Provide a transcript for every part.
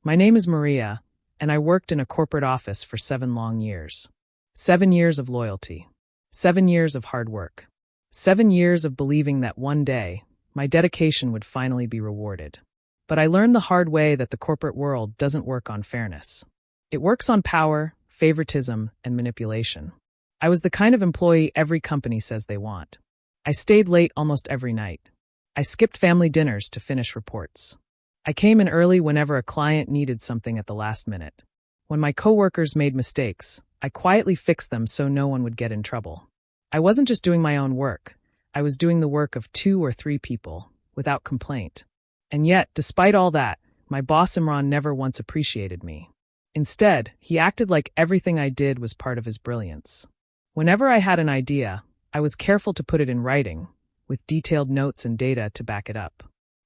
My name is Maria, and I worked in a corporate office for 7 long years. 7 years of loyalty. 7 years of hard work. 7 years of believing that one day, my dedication would finally be rewarded. But I learned the hard way that the corporate world doesn't work on fairness. It works on power, favoritism, and manipulation. I was the kind of employee every company says they want. I stayed late almost every night. I skipped family dinners to finish reports. I came in early whenever a client needed something at the last minute. When my coworkers made mistakes, I quietly fixed them so no one would get in trouble. I wasn't just doing my own work. I was doing the work of 2 or 3 people, without complaint. And yet, despite all that, my boss Imran never once appreciated me. Instead, he acted like everything I did was part of his brilliance. Whenever I had an idea, I was careful to put it in writing, with detailed notes and data to back it up.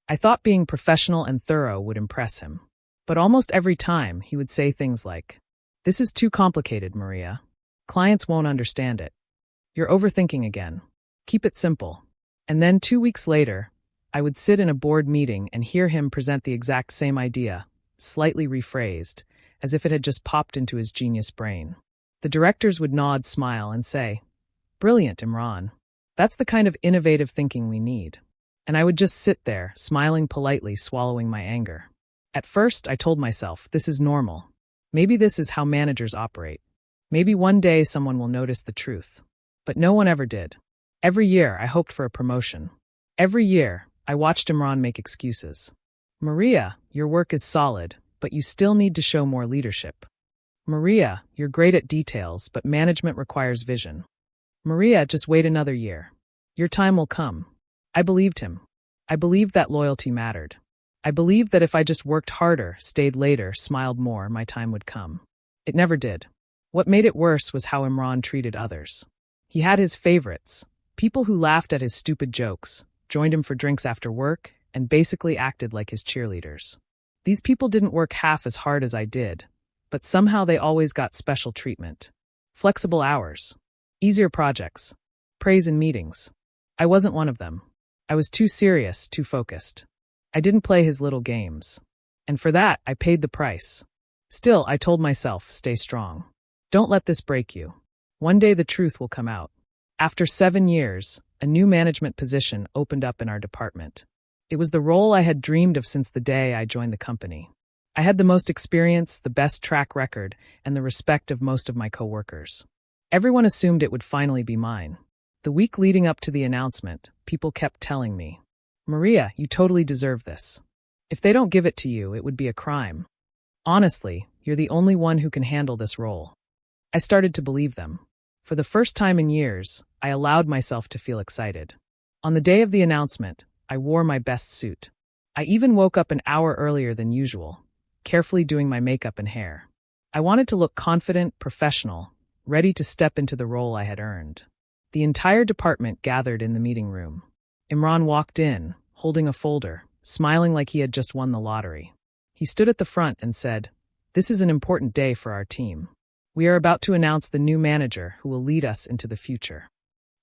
I thought being professional and thorough would impress him. But almost every time, he would say things like, "This is too complicated, Maria. Clients won't understand it. You're overthinking again. Keep it simple." And then 2 weeks later, I would sit in a board meeting and hear him present the exact same idea, slightly rephrased, as if it had just popped into his genius brain. The directors would nod, smile, and say, "Brilliant, Imran. That's the kind of innovative thinking we need." And I would just sit there, smiling politely, swallowing my anger. At first, I told myself, this is normal. Maybe this is how managers operate. Maybe one day someone will notice the truth. But no one ever did. Every year, I hoped for a promotion. Every year, I watched Imran make excuses. "Maria, your work is solid, but you still need to show more leadership. Maria, you're great at details, but management requires vision. Maria, just wait another year. Your time will come." I believed him. I believed that loyalty mattered. I believed that if I just worked harder, stayed later, smiled more, my time would come. It never did. What made it worse was how Imran treated others. He had his favorites, people who laughed at his stupid jokes, joined him for drinks after work, and basically acted like his cheerleaders. These people didn't work half as hard as I did, but somehow they always got special treatment. Flexible hours. Easier projects. Praise in meetings. I wasn't one of them. I was too serious, too focused. I didn't play his little games. And for that, I paid the price. Still, I told myself, stay strong. Don't let this break you. One day the truth will come out. After 7 years, a new management position opened up in our department. It was the role I had dreamed of since the day I joined the company. I had the most experience, the best track record, and the respect of most of my coworkers. Everyone assumed it would finally be mine. The week leading up to the announcement, people kept telling me, "Maria, you totally deserve this. If they don't give it to you, it would be a crime. Honestly, you're the only one who can handle this role." I started to believe them. For the first time in years, I allowed myself to feel excited. On the day of the announcement, I wore my best suit. I even woke up an hour earlier than usual, carefully doing my makeup and hair. I wanted to look confident, professional, ready to step into the role I had earned. The entire department gathered in the meeting room. Imran walked in, holding a folder, smiling like he had just won the lottery. He stood at the front and said, "This is an important day for our team. We are about to announce the new manager who will lead us into the future."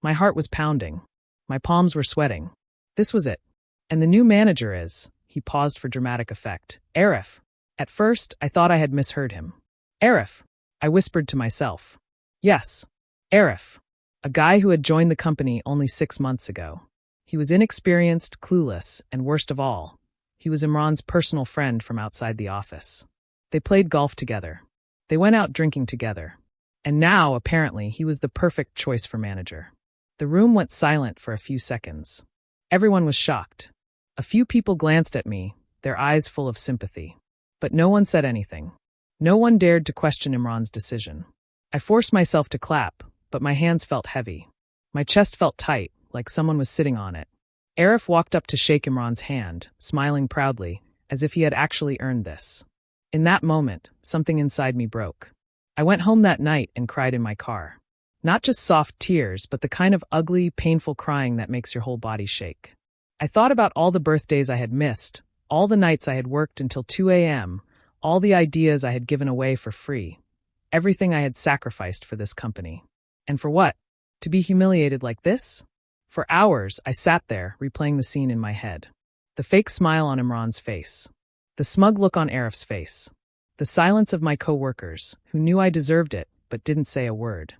My heart was pounding. My palms were sweating. This was it. "And the new manager is," he paused for dramatic effect, "Arif." At first, I thought I had misheard him. "Arif," I whispered to myself. Yes, Arif. A guy who had joined the company only 6 months ago. He was inexperienced, clueless, and worst of all, he was Imran's personal friend from outside the office. They played golf together. They went out drinking together. And now, apparently, he was the perfect choice for manager. The room went silent for a few seconds. Everyone was shocked. A few people glanced at me, their eyes full of sympathy. But no one said anything. No one dared to question Imran's decision. I forced myself to clap, but my hands felt heavy. My chest felt tight, like someone was sitting on it. Arif walked up to shake Imran's hand, smiling proudly, as if he had actually earned this. In that moment, something inside me broke. I went home that night and cried in my car. Not just soft tears, but the kind of ugly, painful crying that makes your whole body shake. I thought about all the birthdays I had missed, all the nights I had worked until 2 a.m., all the ideas I had given away for free, everything I had sacrificed for this company. And for what? To be humiliated like this? For hours, I sat there, replaying the scene in my head. The fake smile on Imran's face. the smug look on Arif's face, the silence of my co-workers, who knew I deserved it but didn't say a word.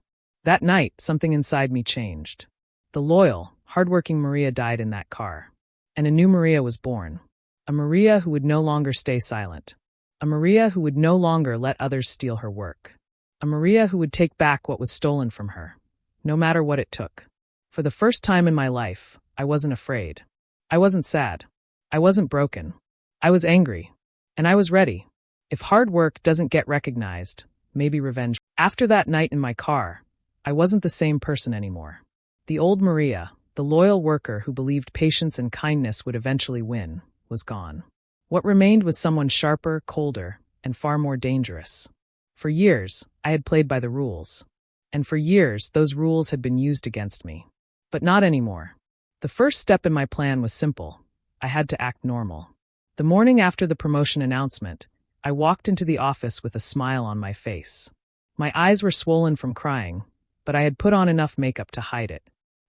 That night, something inside me changed. The loyal, hardworking Maria died in that car. And a new Maria was born. A Maria who would no longer stay silent. A Maria who would no longer let others steal her work. A Maria who would take back what was stolen from her, no matter what it took. For the first time in my life, I wasn't afraid. I wasn't sad. I wasn't broken. I was angry. And I was ready. If hard work doesn't get recognized, maybe revenge. After that night in my car, I wasn't the same person anymore. The old Maria, the loyal worker who believed patience and kindness would eventually win, was gone. What remained was someone sharper, colder, and far more dangerous. For years, I had played by the rules. And for years, those rules had been used against me. But not anymore. The first step in my plan was simple. I had to act normal. The morning after the promotion announcement, I walked into the office with a smile on my face. My eyes were swollen from crying, but I had put on enough makeup to hide it.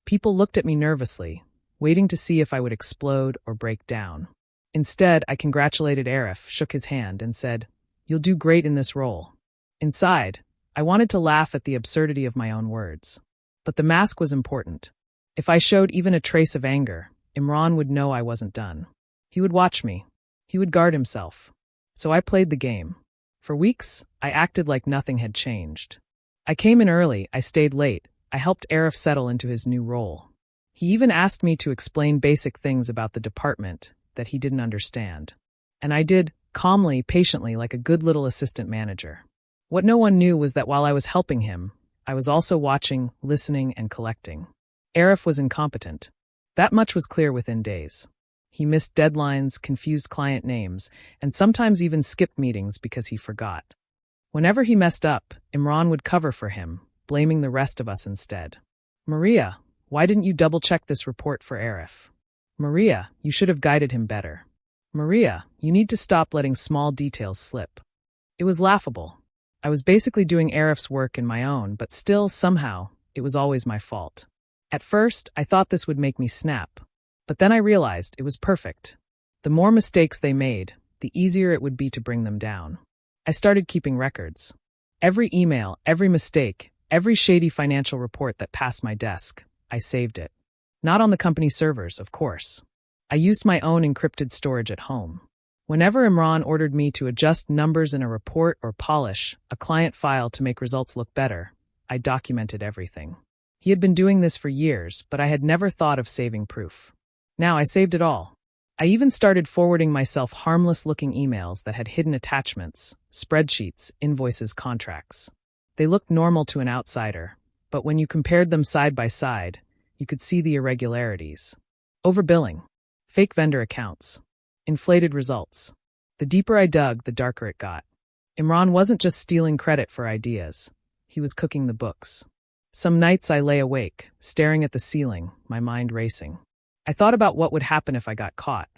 People looked at me nervously, waiting to see if I would explode or break down. Instead, I congratulated Arif, shook his hand, and said, "You'll do great in this role." Inside, I wanted to laugh at the absurdity of my own words. But the mask was important. If I showed even a trace of anger, Imran would know I wasn't done. He would watch me. He would guard himself. So I played the game. For weeks, I acted like nothing had changed. I came in early, I stayed late, I helped Arif settle into his new role. He even asked me to explain basic things about the department that he didn't understand. And I did, calmly, patiently, like a good little assistant manager. What no one knew was that while I was helping him, I was also watching, listening, and collecting. Arif was incompetent. That much was clear within days. He missed deadlines, confused client names, and sometimes even skipped meetings because he forgot. Whenever he messed up, Imran would cover for him, blaming the rest of us instead. "Maria, why didn't you double-check this report for Arif? Maria, you should have guided him better. Maria, you need to stop letting small details slip." It was laughable. I was basically doing Arif's work in my own, but still, somehow, it was always my fault. At first, I thought this would make me snap. But then I realized it was perfect. The more mistakes they made, the easier it would be to bring them down. I started keeping records. Every email, every mistake, every shady financial report that passed my desk, I saved it. Not on the company servers, of course. I used my own encrypted storage at home. Whenever Imran ordered me to adjust numbers in a report or polish a client file to make results look better, I documented everything. He had been doing this for years, but I had never thought of saving proof. Now I saved it all. I even started forwarding myself harmless-looking emails that had hidden attachments, spreadsheets, invoices, contracts. They looked normal to an outsider, but when you compared them side by side, you could see the irregularities. Overbilling, fake vendor accounts, inflated results. The deeper I dug, the darker it got. Imran wasn't just stealing credit for ideas. He was cooking the books. Some nights I lay awake, staring at the ceiling, my mind racing. I thought about what would happen if I got caught.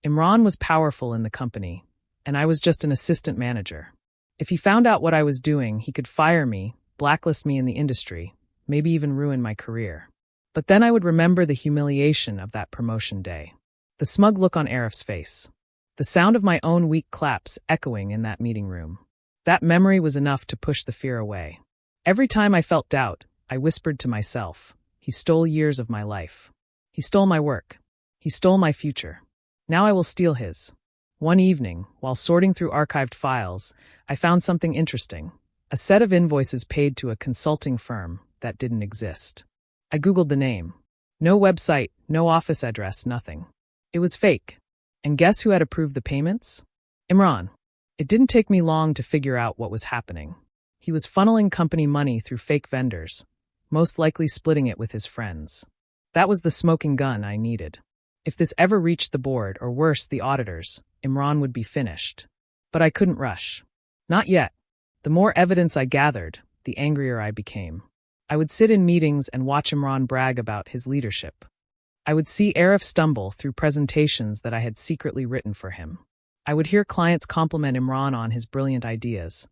Imran was powerful in the company, and I was just an assistant manager. If he found out what I was doing, he could fire me, blacklist me in the industry, maybe even ruin my career. But then I would remember the humiliation of that promotion day. The smug look on Arif's face. The sound of my own weak claps echoing in that meeting room. That memory was enough to push the fear away. Every time I felt doubt, I whispered to myself, "He stole years of my life. He stole my work. He stole my future. Now I will steal his." One evening, while sorting through archived files, I found something interesting. A set of invoices paid to a consulting firm that didn't exist. I Googled the name. No website, no office address, nothing. It was fake. And guess who had approved the payments? Imran. It didn't take me long to figure out what was happening. He was funneling company money through fake vendors, most likely splitting it with his friends. That was the smoking gun I needed. If this ever reached the board, or worse, the auditors, Imran would be finished. But I couldn't rush. Not yet. The more evidence I gathered, the angrier I became. I would sit in meetings and watch Imran brag about his leadership. I would see Arif stumble through presentations that I had secretly written for him. I would hear clients compliment Imran on his brilliant ideas,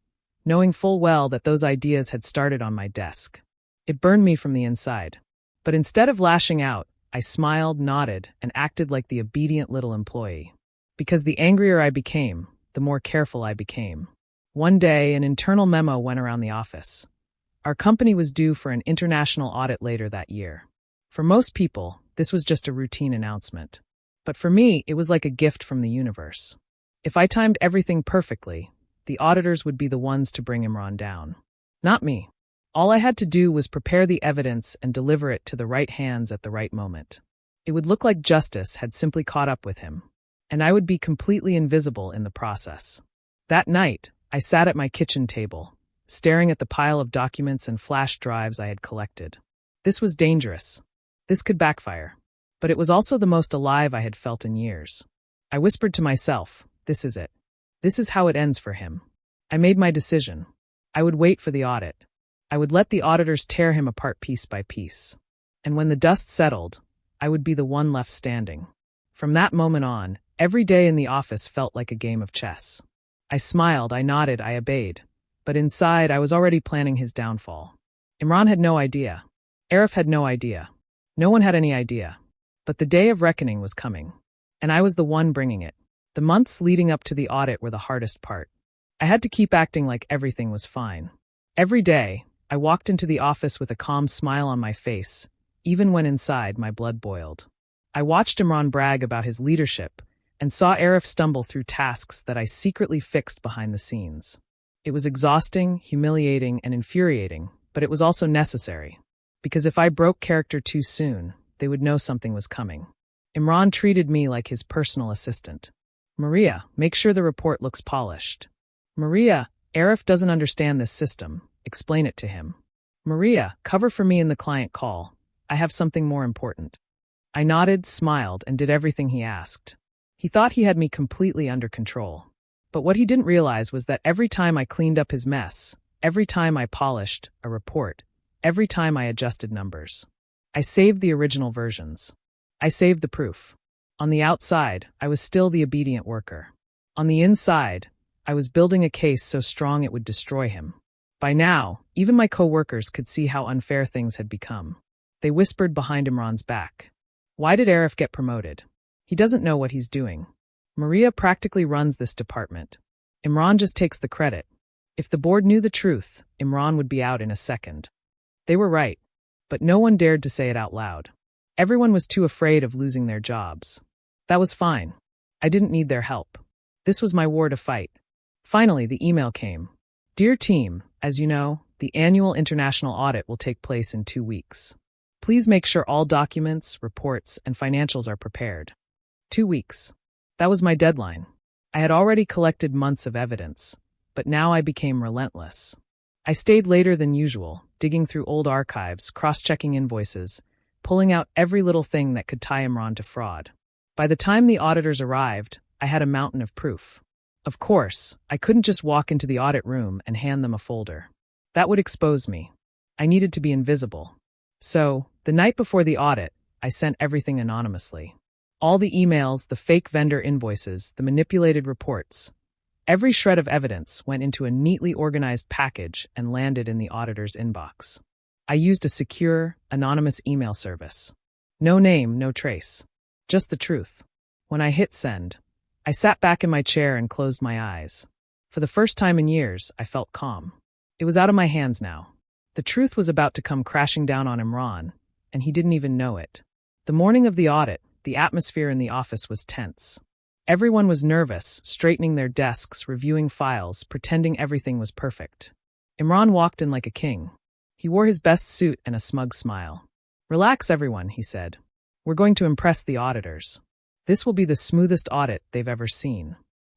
knowing full well that those ideas had started on my desk. It burned me from the inside. But instead of lashing out, I smiled, nodded, and acted like the obedient little employee. Because the angrier I became, the more careful I became. One day, an internal memo went around the office. Our company was due for an international audit later that year. For most people, this was just a routine announcement. But for me, it was like a gift from the universe. If I timed everything perfectly, the auditors would be the ones to bring Imran down. Not me. All I had to do was prepare the evidence and deliver it to the right hands at the right moment. It would look like justice had simply caught up with him, and I would be completely invisible in the process. That night, I sat at my kitchen table, staring at the pile of documents and flash drives I had collected. This was dangerous. This could backfire. But it was also the most alive I had felt in years. I whispered to myself, this is it. This is how it ends for him. I made my decision. I would wait for the audit. I would let the auditors tear him apart piece by piece. And when the dust settled, I would be the one left standing. From that moment on, every day in the office felt like a game of chess. I smiled, I nodded, I obeyed. But inside, I was already planning his downfall. Imran had no idea. Arif had no idea. No one had any idea. But the day of reckoning was coming. And I was the one bringing it. The months leading up to the audit were the hardest part. I had to keep acting like everything was fine. Every day, I walked into the office with a calm smile on my face, even when inside my blood boiled. I watched Imran brag about his leadership and saw Arif stumble through tasks that I secretly fixed behind the scenes. It was exhausting, humiliating, and infuriating, but it was also necessary. Because if I broke character too soon, they would know something was coming. Imran treated me like his personal assistant. Maria, make sure the report looks polished. Maria, Arif doesn't understand this system. Explain it to him. Maria, cover for me in the client call. I have something more important. I nodded, smiled, and did everything he asked. He thought he had me completely under control. But what he didn't realize was that every time I cleaned up his mess, every time I polished a report, every time I adjusted numbers, I saved the original versions. I saved the proof. On the outside, I was still the obedient worker. On the inside, I was building a case so strong it would destroy him. By now, even my co-workers could see how unfair things had become. They whispered behind Imran's back. Why did Arif get promoted? He doesn't know what he's doing. Maria practically runs this department. Imran just takes the credit. If the board knew the truth, Imran would be out in a second. They were right, but no one dared to say it out loud. Everyone was too afraid of losing their jobs. That was fine. I didn't need their help. This was my war to fight. Finally, the email came. Dear team, as you know, the annual international audit will take place in 2 weeks. Please make sure all documents, reports, and financials are prepared. 2 weeks. That was my deadline. I had already collected months of evidence, but now I became relentless. I stayed later than usual, digging through old archives, cross-checking invoices, pulling out every little thing that could tie Imran to fraud. By the time the auditors arrived, I had a mountain of proof. Of course, I couldn't just walk into the audit room and hand them a folder. That would expose me. I needed to be invisible. So, the night before the audit, I sent everything anonymously. All the emails, the fake vendor invoices, the manipulated reports. Every shred of evidence went into a neatly organized package and landed in the auditor's inbox. I used a secure, anonymous email service. No name, no trace. Just the truth. When I hit send, I sat back in my chair and closed my eyes. For the first time in years, I felt calm. It was out of my hands now. The truth was about to come crashing down on Imran, and he didn't even know it. The morning of the audit, the atmosphere in the office was tense. Everyone was nervous, straightening their desks, reviewing files, pretending everything was perfect. Imran walked in like a king. He wore his best suit and a smug smile. Relax, everyone, he said. We're going to impress the auditors. This will be the smoothest audit they've ever seen.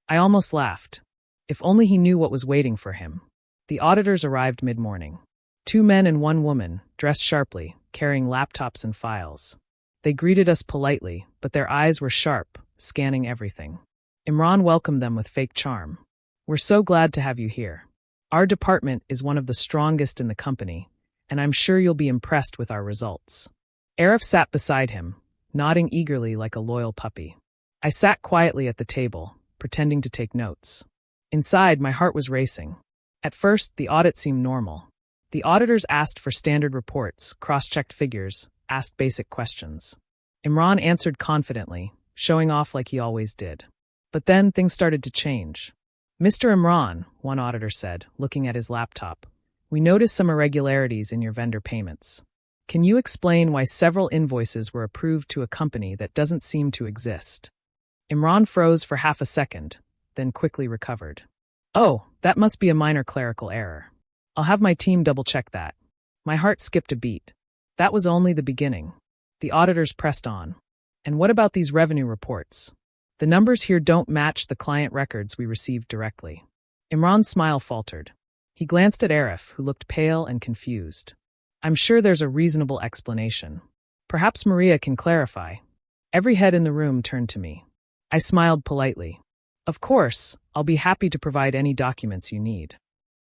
I almost laughed. If only he knew what was waiting for him. The auditors arrived mid-morning. 2 men and 1 woman, dressed sharply, carrying laptops and files. They greeted us politely, but their eyes were sharp, scanning everything. Imran welcomed them with fake charm. We're so glad to have you here. Our department is one of the strongest in the company, and I'm sure you'll be impressed with our results. Arif sat beside him, nodding eagerly like a loyal puppy. I sat quietly at the table, pretending to take notes. Inside, my heart was racing. At first, the audit seemed normal. The auditors asked for standard reports, cross-checked figures, asked basic questions. Imran answered confidently, showing off like he always did. But then things started to change. "Mr. Imran," one auditor said, looking at his laptop, "we noticed some irregularities in your vendor payments. Can you explain why several invoices were approved to a company that doesn't seem to exist?" Imran froze for half a second, then quickly recovered. "Oh, that must be a minor clerical error. I'll have my team double-check that." My heart skipped a beat. That was only the beginning. The auditors pressed on. "And what about these revenue reports? The numbers here don't match the client records we received directly." Imran's smile faltered. He glanced at Arif, who looked pale and confused. "I'm sure there's a reasonable explanation. Perhaps Maria can clarify." Every head in the room turned to me. I smiled politely. "Of course, I'll be happy to provide any documents you need."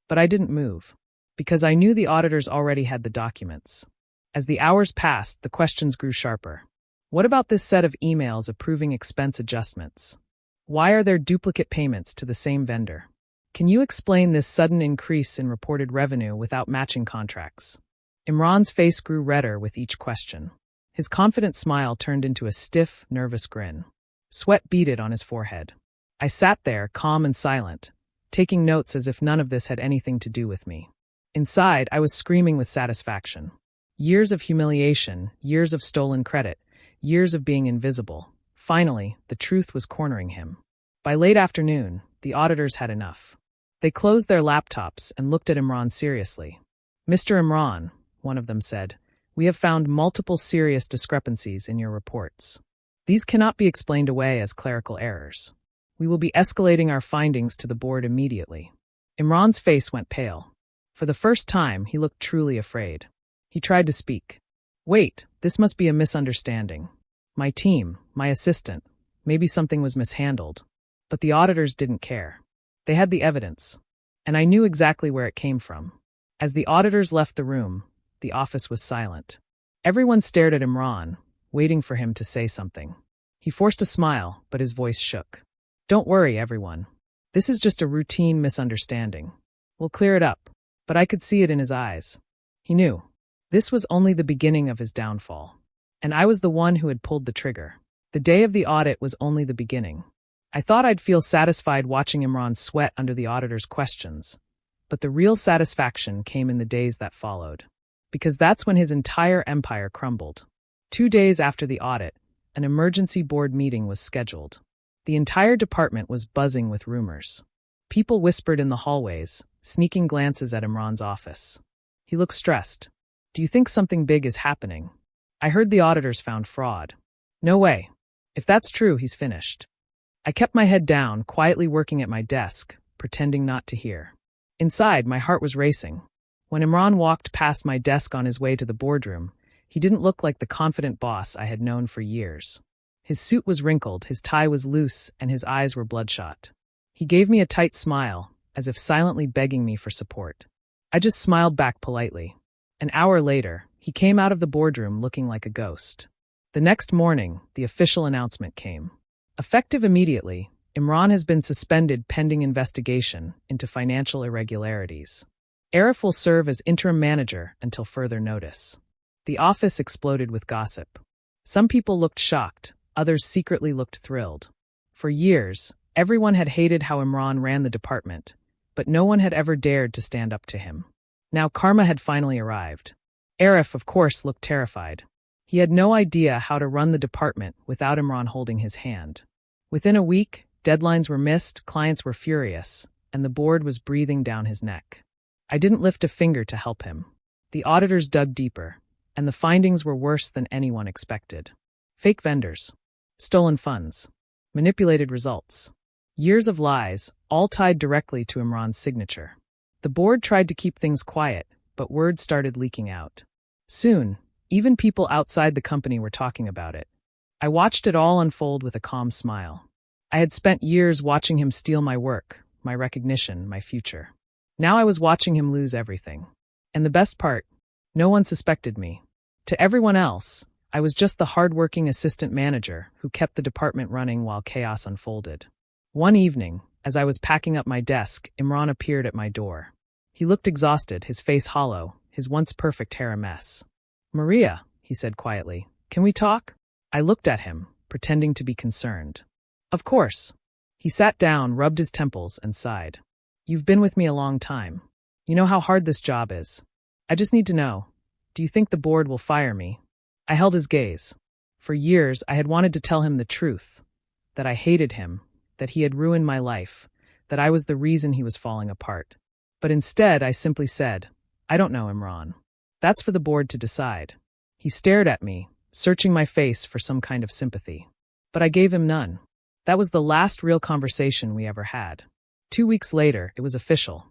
But I didn't move, because I knew the auditors already had the documents. As the hours passed, the questions grew sharper. What about this set of emails approving expense adjustments? Why are there duplicate payments to the same vendor? Can you explain this sudden increase in reported revenue without matching contracts? Imran's face grew redder with each question. His confident smile turned into a stiff, nervous grin. Sweat beaded on his forehead. I sat there, calm and silent, taking notes as if none of this had anything to do with me. Inside, I was screaming with satisfaction. Years of humiliation, years of stolen credit, years of being invisible. Finally, the truth was cornering him. By late afternoon, the auditors had enough. They closed their laptops and looked at Imran seriously. "Mr. Imran," one of them said, "we have found multiple serious discrepancies in your reports. These cannot be explained away as clerical errors. We will be escalating our findings to the board immediately." Imran's face went pale. For the first time, he looked truly afraid. He tried to speak. "Wait, this must be a misunderstanding. My team, my assistant, maybe something was mishandled." But the auditors didn't care. They had the evidence, and I knew exactly where it came from. As the auditors left the room, the office was silent. Everyone stared at Imran, waiting for him to say something. He forced a smile, but his voice shook. "Don't worry, everyone. This is just a routine misunderstanding. We'll clear it up." But I could see it in his eyes. He knew. This was only the beginning of his downfall. And I was the one who had pulled the trigger. The day of the audit was only the beginning. I thought I'd feel satisfied watching Imran sweat under the auditor's questions. But the real satisfaction came in the days that followed. Because that's when his entire empire crumbled. 2 days after the audit, an emergency board meeting was scheduled. The entire department was buzzing with rumors. People whispered in the hallways, sneaking glances at Imran's office. He looked stressed. "Do you think something big is happening? I heard the auditors found fraud." "No way. If that's true, he's finished." I kept my head down, quietly working at my desk, pretending not to hear. Inside, my heart was racing. When Imran walked past my desk on his way to the boardroom, he didn't look like the confident boss I had known for years. His suit was wrinkled, his tie was loose, and his eyes were bloodshot. He gave me a tight smile, as if silently begging me for support. I just smiled back politely. An hour later, he came out of the boardroom looking like a ghost. The next morning, the official announcement came. Effective immediately, Imran has been suspended pending investigation into financial irregularities. Arif will serve as interim manager until further notice. The office exploded with gossip. Some people looked shocked, others secretly looked thrilled. For years, everyone had hated how Imran ran the department, but no one had ever dared to stand up to him. Now karma had finally arrived. Arif, of course, looked terrified. He had no idea how to run the department without Imran holding his hand. Within a week, deadlines were missed, clients were furious, and the board was breathing down his neck. I didn't lift a finger to help him. The auditors dug deeper, and the findings were worse than anyone expected. Fake vendors, stolen funds, manipulated results. Years of lies, all tied directly to Imran's signature. The board tried to keep things quiet, but word started leaking out. Soon, even people outside the company were talking about it. I watched it all unfold with a calm smile. I had spent years watching him steal my work, my recognition, my future. Now I was watching him lose everything. And the best part, no one suspected me. To everyone else, I was just the hardworking assistant manager who kept the department running while chaos unfolded. One evening, as I was packing up my desk, Imran appeared at my door. He looked exhausted, his face hollow, his once perfect hair a mess. "Maria," he said quietly, "can we talk?" I looked at him, pretending to be concerned. "Of course." He sat down, rubbed his temples, and sighed. You've been with me a long time. You know how hard this job is. I just need to know, do you think the board will fire me? I held his gaze. For years, I had wanted to tell him the truth, that I hated him, that he had ruined my life, that I was the reason he was falling apart. But instead, I simply said, I don't know, Imran. That's for the board to decide. He stared at me, searching my face for some kind of sympathy. But I gave him none. That was the last real conversation we ever had. 2 weeks later, it was official.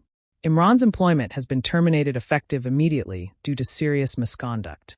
Imran's employment has been terminated effective immediately due to serious misconduct.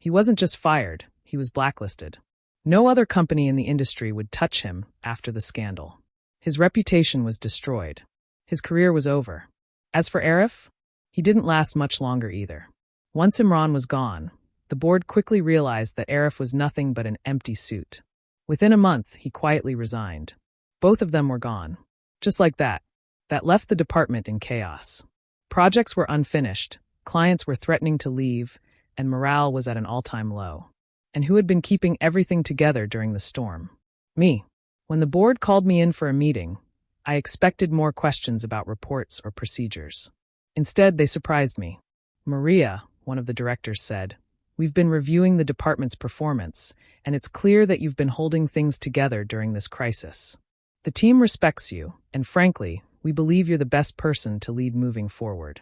He wasn't just fired, he was blacklisted. No other company in the industry would touch him after the scandal. His reputation was destroyed. His career was over. As for Arif, he didn't last much longer either. Once Imran was gone, the board quickly realized that Arif was nothing but an empty suit. Within a month, he quietly resigned. Both of them were gone. Just like that. That left the department in chaos. Projects were unfinished, clients were threatening to leave, and morale was at an all-time low. And who had been keeping everything together during the storm? Me. When the board called me in for a meeting, I expected more questions about reports or procedures. Instead, they surprised me. Maria, one of the directors, said, "We've been reviewing the department's performance, and it's clear that you've been holding things together during this crisis. The team respects you, and frankly, we believe you're the best person to lead moving forward."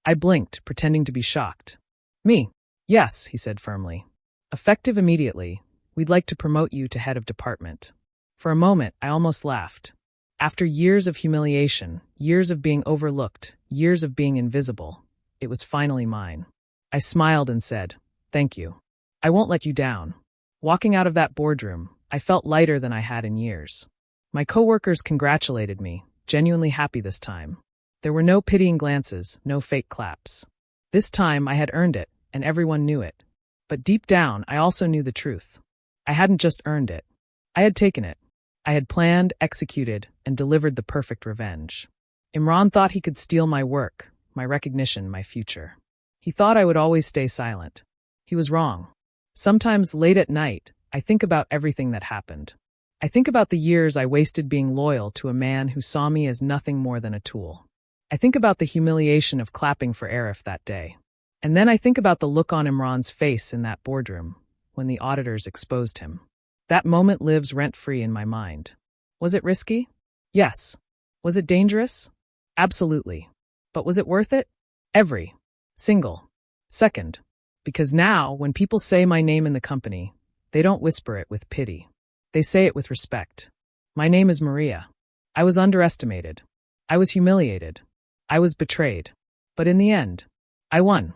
I blinked, pretending to be shocked. "Me? Yes," he said firmly. "Effective immediately, we'd like to promote you to head of department." For a moment, I almost laughed. After years of humiliation, years of being overlooked, years of being invisible, it was finally mine. I smiled and said, "Thank you. I won't let you down." Walking out of that boardroom, I felt lighter than I had in years. My coworkers congratulated me, genuinely happy this time. There were no pitying glances, no fake claps. This time I had earned it, and everyone knew it. But deep down, I also knew the truth. I hadn't just earned it. I had taken it. I had planned, executed, and delivered the perfect revenge. Imran thought he could steal my work, my recognition, my future. He thought I would always stay silent. He was wrong. Sometimes late at night, I think about everything that happened. I think about the years I wasted being loyal to a man who saw me as nothing more than a tool. I think about the humiliation of clapping for Arif that day. And then I think about the look on Imran's face in that boardroom when the auditors exposed him. That moment lives rent-free in my mind. Was it risky? Yes. Was it dangerous? Absolutely. But was it worth it? Every single second. Because now, when people say my name in the company, they don't whisper it with pity. They say it with respect. My name is Maria. I was underestimated. I was humiliated. I was betrayed. But in the end, I won.